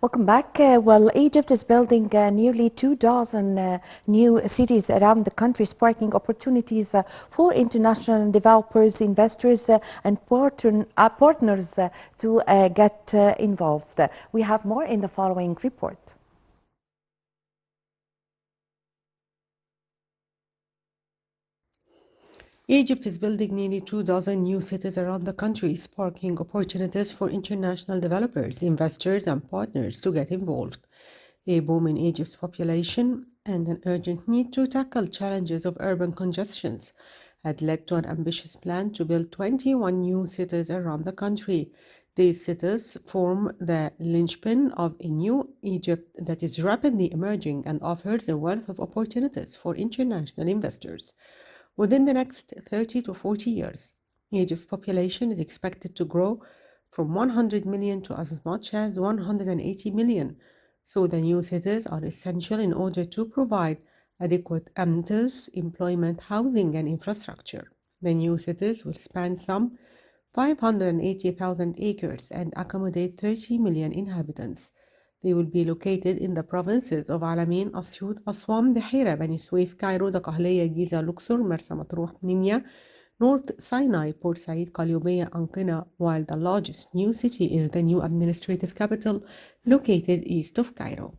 Welcome back. Well, Egypt is building nearly 2 dozen new cities around the country, sparking opportunities for international developers, investors, and partners to get involved. We have more in the following report. Egypt is building nearly 2 dozen new cities around the country, sparking opportunities for international developers, investors, and partners to get involved. A boom in Egypt's population and an urgent need to tackle challenges of urban congestions had led to an ambitious plan to build 21 new cities around the country. These cities form the linchpin of a new Egypt that is rapidly emerging and offers a wealth of opportunities for international investors. Within the next 30 to 40 years, Egypt's population is expected to grow from 100 million to as much as 180 million, so the new cities are essential in order to provide adequate amenities, employment, housing, and infrastructure. The new cities will span some 580,000 acres and accommodate 30 million inhabitants. They will be located in the provinces of Alamein, Asyut, Aswan, Bahira, Bani Suef, Cairo, Dakhiliyya, Giza, Luxor, Mersa Matruh, Minya, North Sinai, Port Said, Qalyubiyya, Ankara, while the largest new city is the new administrative capital located east of Cairo.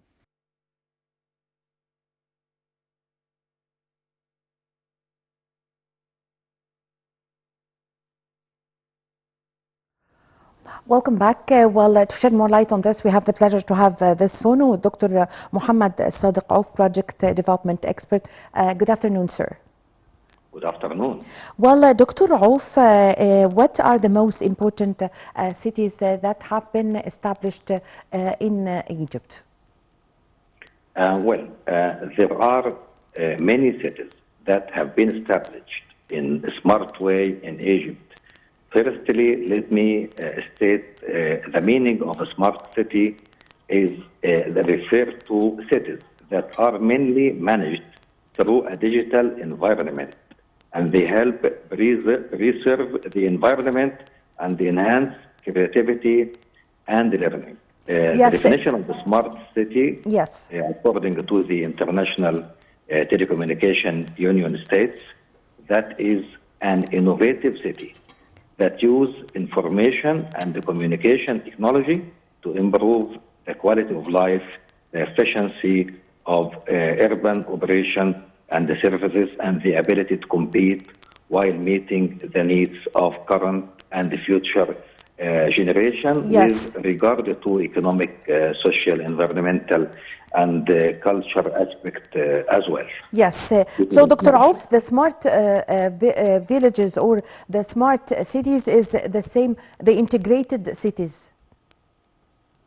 Welcome back. To shed more light on this, we have the pleasure to have this phone with Dr. Mohamed Sadik, project development expert. Good afternoon, sir. Good afternoon. Well, Dr. Auf, what are the most important cities that have been established in Egypt? There are many cities that have been established in a smart way in Egypt. Firstly, let me state the meaning of a smart city is the refer to cities that are mainly managed through a digital environment, and they help preserve the environment and enhance creativity and learning. Yes. The definition of the smart city, yes, according to the International Telecommunication Union states, that is an innovative city that use information and the communication technology to improve the quality of life, the efficiency of urban operation and the services, and the ability to compete while meeting the needs of current and the future generation. Yes. With regard to economic, social, environmental, and culture aspect as well. Yes. So, Dr. Auf, the smart villages or the smart cities is the same, the integrated cities?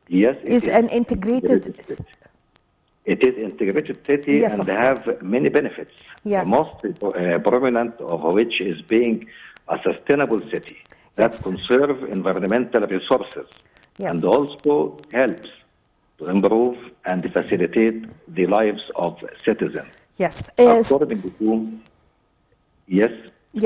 Yes. Is an integrated city. It is integrated city, yes, and have many benefits. Yes. The most prominent of which is being a sustainable city that yes. conserve environmental resources, yes. and also helps to improve and facilitate the lives of citizens. Yes. According to yes.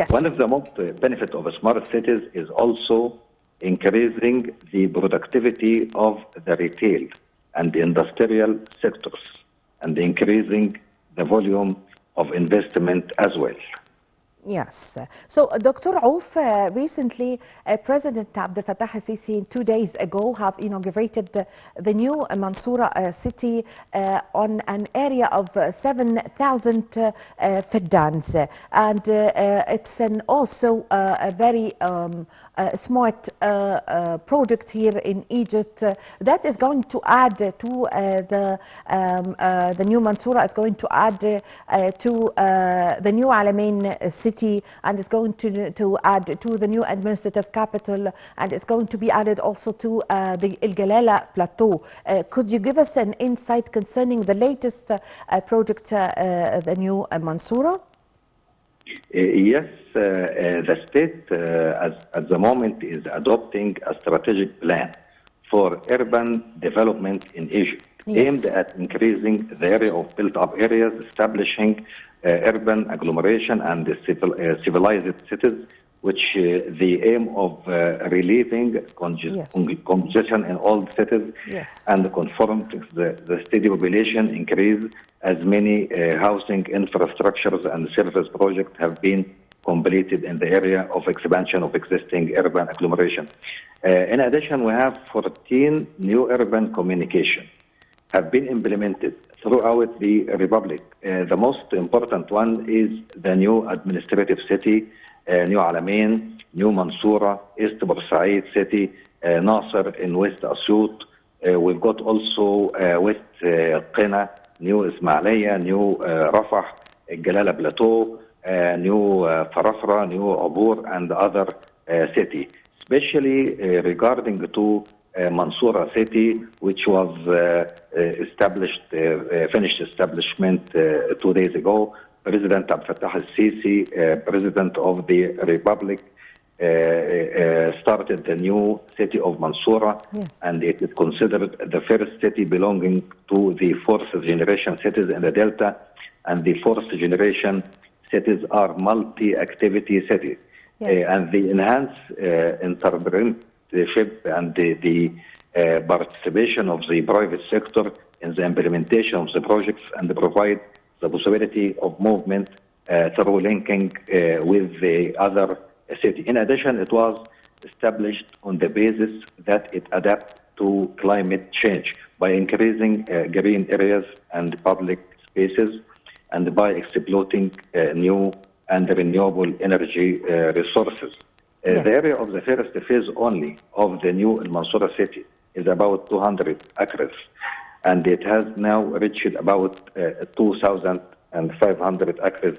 One of the most benefits of smart cities is also increasing the productivity of the retail and the industrial sectors, and increasing the volume of investment as well. Yes. So, Dr. Auf, recently President Abdel Fattah al-Sisi 2 days ago have inaugurated the new Mansoura city on an area of 7,000 feddans. And it's also a very smart project here in Egypt that is going to add to the new Mansoura is going to add to the new Alamein city, and it's going to add to the new administrative capital, and it's going to be added also to the El Galala plateau. Could you give us an insight concerning the latest project, the new Mansoura? Yes, the state at the moment is adopting a strategic plan for urban development in Egypt, yes. aimed at increasing the area of built-up areas, establishing urban agglomeration and civilized cities which the aim of relieving Yes. congestion in all cities Yes. and conform to the steady population increase, as many housing infrastructures and service projects have been completed in the area of expansion of existing urban agglomeration. In addition, we have 14 new urban communication have been implemented throughout the Republic. The most important one is the new administrative city, New Alamein, New Mansoura, East Bursaid City, Nasser in West Asyut. We've got also West Qina, New Ismailia, New Rafah, Galala Plateau, New Farafra, New Abur, and other city. Especially regarding to Mansoura city, which was finished establishment 2 days ago. President Abdel Fattah al-Sisi, President of the Republic, started the new city of Mansoura, Yes. and it is considered the first city belonging to the fourth generation cities in the Delta, and the fourth generation cities are multi-activity cities. Yes. And the enhanced entrepreneurship and the participation of the private sector in the implementation of the projects, and provide the possibility of movement through linking with the other city. In addition, it was established on the basis that it adapts to climate change by increasing green areas and public spaces, and by exploiting new and renewable energy resources. Yes. The area of the first phase only of the new Mansoura city is about 200 acres, and it has now reached about 2,500 acres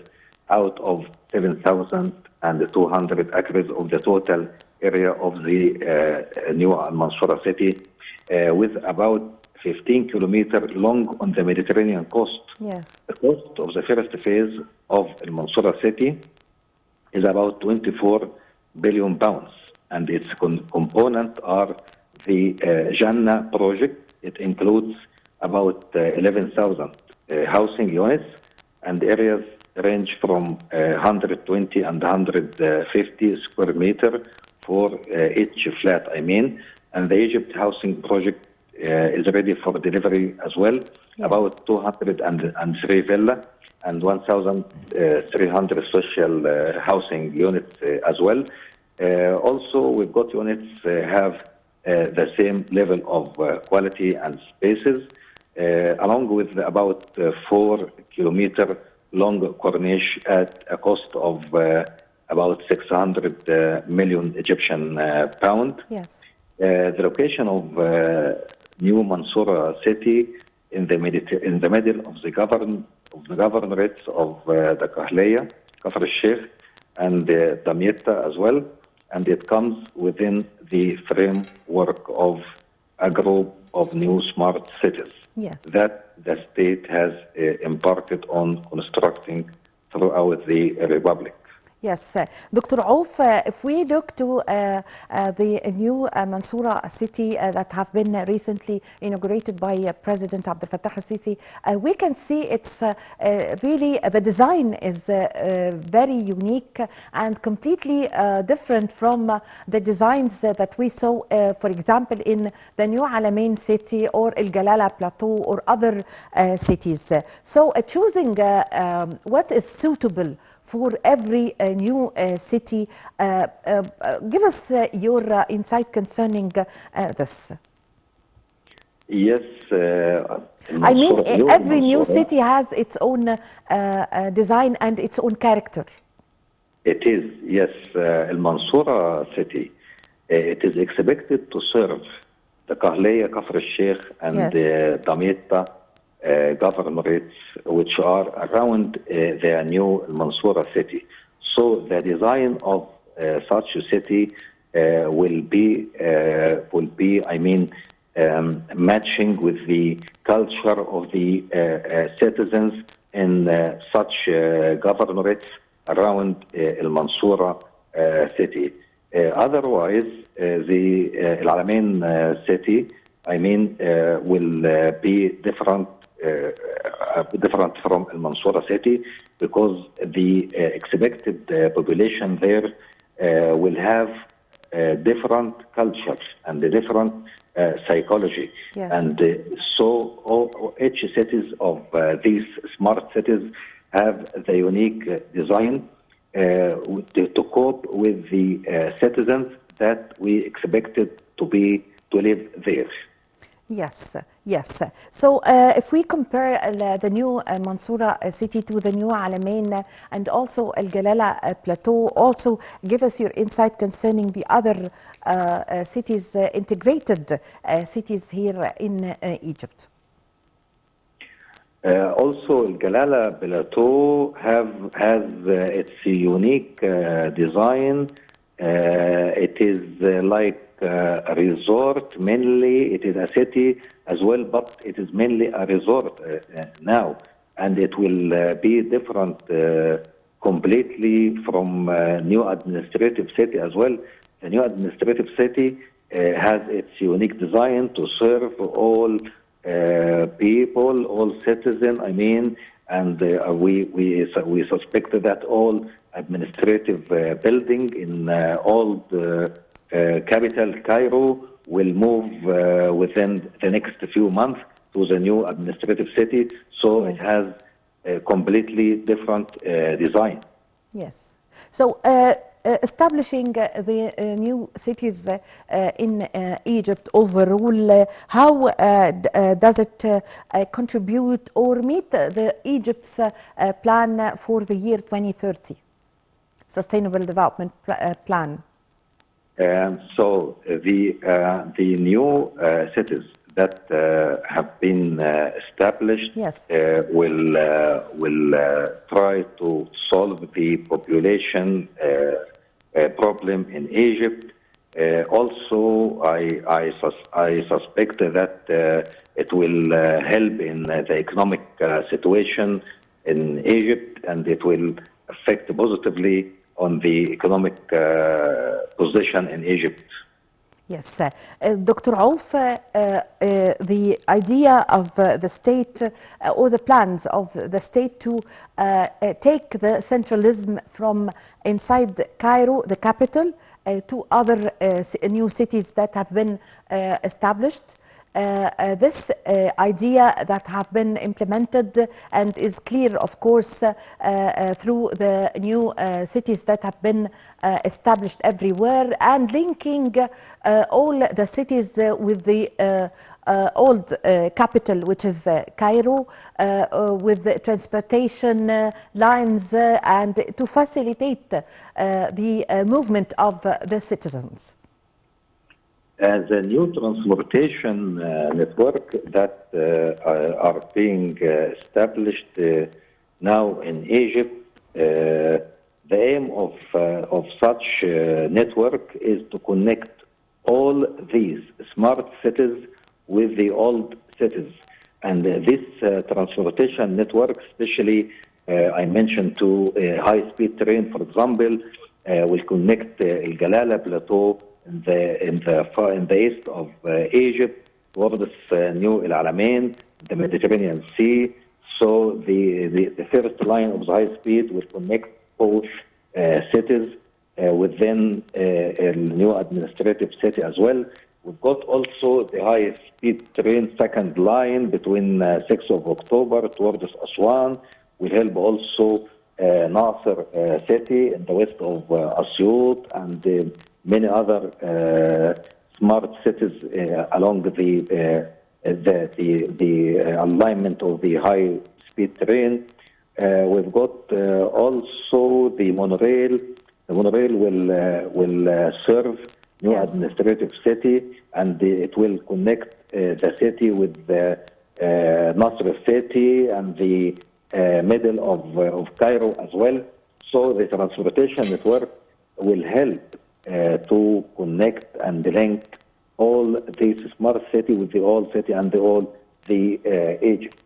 out of 7,200 acres of the total area of the new Mansoura city, with about 15 kilometers long on the Mediterranean coast. Yes. The cost of the first phase of Al Mansoura city is about 24 billion pounds, and its components are the Jannah project. It includes about 11,000 housing units, and areas range from 120 and 150 square meter for each flat, and the Egypt housing project is ready for delivery as well. Yes. About 203 villa and 1,300 social housing units as well. Also, we've got units have the same level of quality and spaces, along with about 4 kilometer long corniche at a cost of about 600 million Egyptian pound. Yes. The location of New Mansoura city in the middle of the governorates of the Kahleya, Kafr al-Sheikh, and Damietta as well, and it comes within the framework of a group of new smart cities. Yes. That the state has embarked on constructing throughout the Republic. Yes, Dr. Auf, if we look to the new Mansoura city that have been recently inaugurated by President Abdel Fattah al-Sisi, we can see it's really the design is very unique and completely different from the designs that we saw, for example, in the New Alamein city or El Galala Plateau or other cities. So choosing what is suitable for every new city. Give us your insight concerning this. Yes. I mean, every new city has its own design and its own character. It is, yes. Al Mansoura city, it is expected to serve the Kahleya, Kafr al-Sheikh, and Yes. Damietta governorates, which are around the new Mansoura city. So the design of such a city will be, matching with the culture of the citizens in such governorates around Al Mansoura city. Otherwise, the Al Alamein city, will be different from Al Mansoura city, because the expected population there will have different cultures and the different psychology. Yes. And so each cities of these smart cities have the unique design to cope with the citizens that we expected to live there. Yes, yes. So if we compare the new Mansoura city to the new Alamein and also Al Jalala plateau, also give us your insight concerning the other cities, integrated cities here in Egypt. Also, Al Jalala plateau has its unique design. It is like a resort mainly. It is a city as well, but it is mainly a resort now, and it will be different completely from new administrative city as well. The new administrative city has its unique design to serve all people, all citizens. I mean, and we suspect that all administrative building in old capital Cairo will move within the next few months to the new administrative city. So Yes. it has a completely different design. Yes. So establishing the new cities in Egypt overall, how does it contribute or meet the Egypt's plan for the year 2030, Sustainable Development Plan? So the new cities that have been established Yes. will try to solve the population problem in Egypt. Also, I suspect that it will help in the economic situation in Egypt, and it will affect positively on the economic position in Egypt. Yes, Dr. Auf, the idea of the state or the plans of the state to take the centralism from inside Cairo, the capital, to other new cities that have been established. This idea that have been implemented and is clear, of course, through the new cities that have been established everywhere, and linking all the cities with the old capital, which is Cairo, with the transportation lines and to facilitate the movement of the citizens. The new transportation network that are being established now in Egypt, the aim of such network is to connect all these smart cities with the old cities. And this transportation network, especially I mentioned to high-speed train, for example, will connect Al Jalala plateau in the east of Egypt towards New El Alamein, the Mediterranean Sea. So the first line of the high speed will connect both cities within a new administrative city as well. We've got also the high speed train second line between 6th of October towards Aswan. Will help also Nasser city in the west of Asyut and many other smart cities along the alignment of the high-speed train. We've got also the monorail. The monorail will serve new Yes. administrative city, and it will connect the city with the Nasser city and the middle of Cairo as well. So the transportation network will help to connect and link all these smart city with the old city and the Egypt.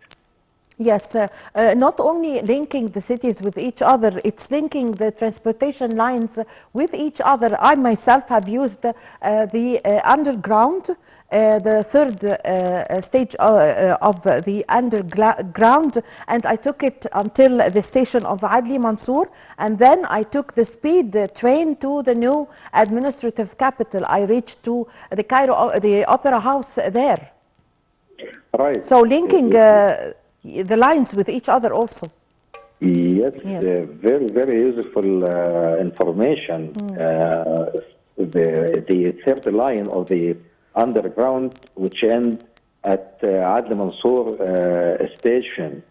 Yes, not only linking the cities with each other, it's linking the transportation lines with each other. I myself have used the underground, the third stage of the underground, and I took it until the station of Adli Mansour, and then I took the speed train to the new administrative capital. I reached to the Cairo, the Opera House there. Right. So linking the lines with each other also. Yes, Yes. very, very useful information. The third line of the underground, which ends at Adl Mansour station,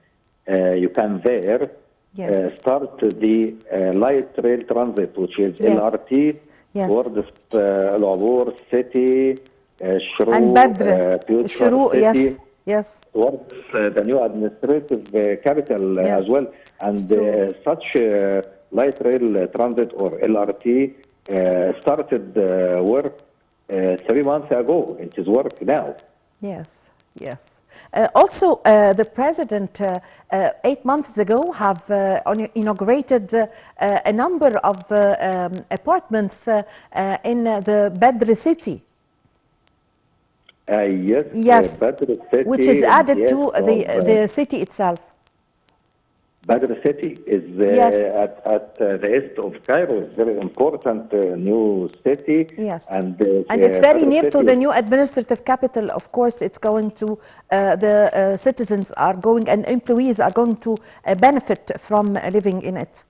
you can there Yes. start the light rail transit, which is Yes. LRT, Yes. towards Al Abour city, And Shroux, Badr, future Shuru, city. yes, yes, Towards the new administrative capital Yes. as well. And true. such light rail transit or LRT started work 3 months ago. It is work now. Yes, yes. Also, the president 8 months ago have inaugurated a number of apartments in the Badr city. Yes, Yes, Badr City which is in the added east to of the city itself. Badr City is Yes. at the east of Cairo. It's very important new city. Yes. And it's very Badr near to City the new administrative capital. Of course, it's going to, the citizens are going and employees are going to benefit from living in it.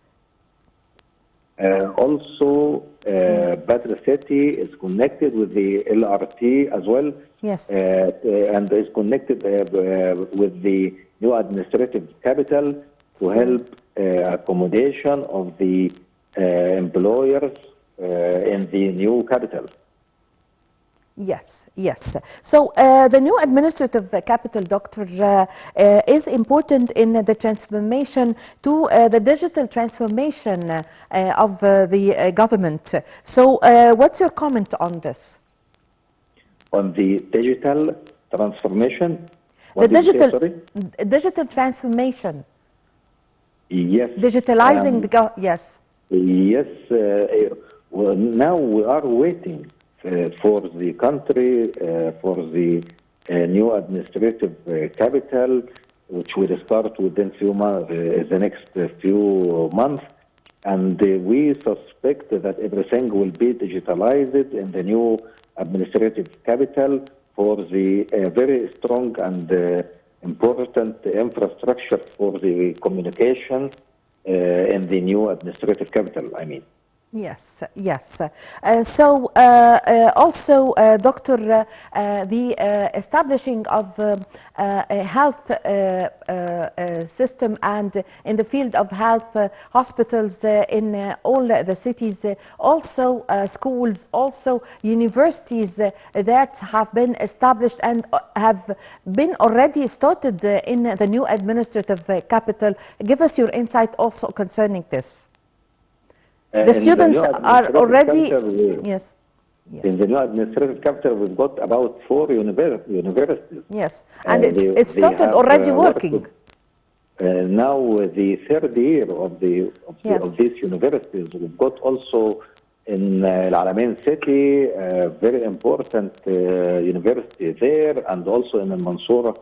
Also, Badr City is connected with the LRT as well. Yes. And is connected with the new administrative capital to help accommodation of the employers in the new capital. Yes, yes. So the new administrative capital, Doctor, is important in the transformation to the digital transformation of the government. So what's your comment on this? On the digital transformation? The What did you say, digital, sorry? digital transformation, Yes. digitalizing the, yes. Yes, well, now we are waiting for the country, for the new administrative capital, which will start within few months, the next few months. And we suspect that everything will be digitalized in the new administrative capital for the very strong and important infrastructure for the communication in the new administrative capital, I mean. Yes, yes. So also, Doctor, the establishing of a health system and in the field of health hospitals in all the cities, also schools, also universities that have been established and have been already started in the new administrative capital. Give us your insight also concerning this. The students are already, yes. Yes. In the new administrative capital, we've got about 4 universities. Yes, and it started already working. Now, the third year of Yes. of these universities, we've got also in Al Alamein city, a very important university there, and also in Al Mansoura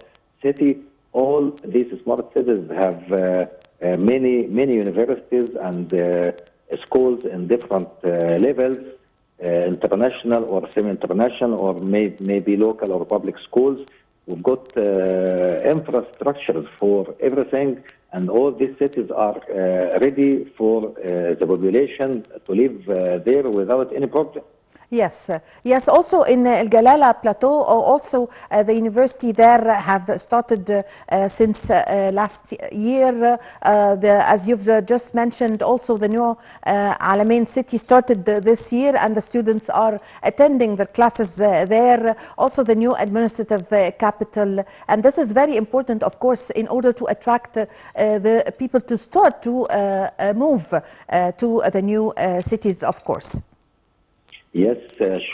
city. All these smart cities have many universities and schools in different levels, international or semi-international, or maybe local or public schools. We've got infrastructure for everything, and all these cities are ready for the population to live there without any problem. Yes, yes. Also in El Galala Plateau, also the university there have started since last year. As you've just mentioned, also the new Alamein city started this year, and the students are attending the classes there. Also the new administrative capital, and this is very important, of course, in order to attract the people to start to move to the new cities, of course. Yes,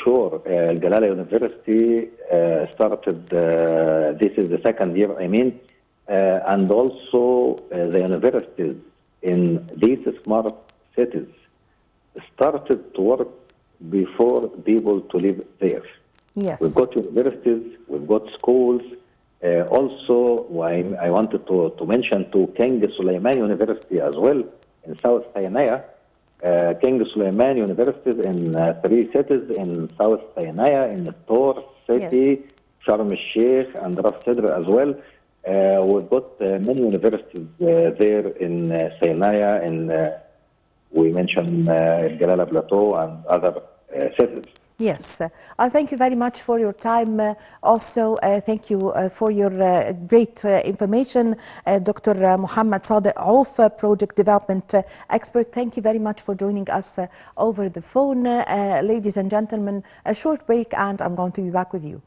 sure. Al Galala University started, this is the second year, I mean, and also the universities in these smart cities started to work before people to live there. Yes. We've got universities, we've got schools. Also, I wanted to mention to King Suleiman University as well in South Sinai. King Suleiman Universities in 3 cities in South Sinai, in Tor City, Yes. Sharm el-Sheikh, and Ras Sadr as well. We've got many universities there in Sinai, and we mentioned Galala Plateau and other cities. Yes, I thank you very much for your time. Also, thank you for your great information, Dr. Mohamed Sadik Auf, Project Development Expert. Thank you very much for joining us over the phone. Ladies and gentlemen, a short break and I'm going to be back with you.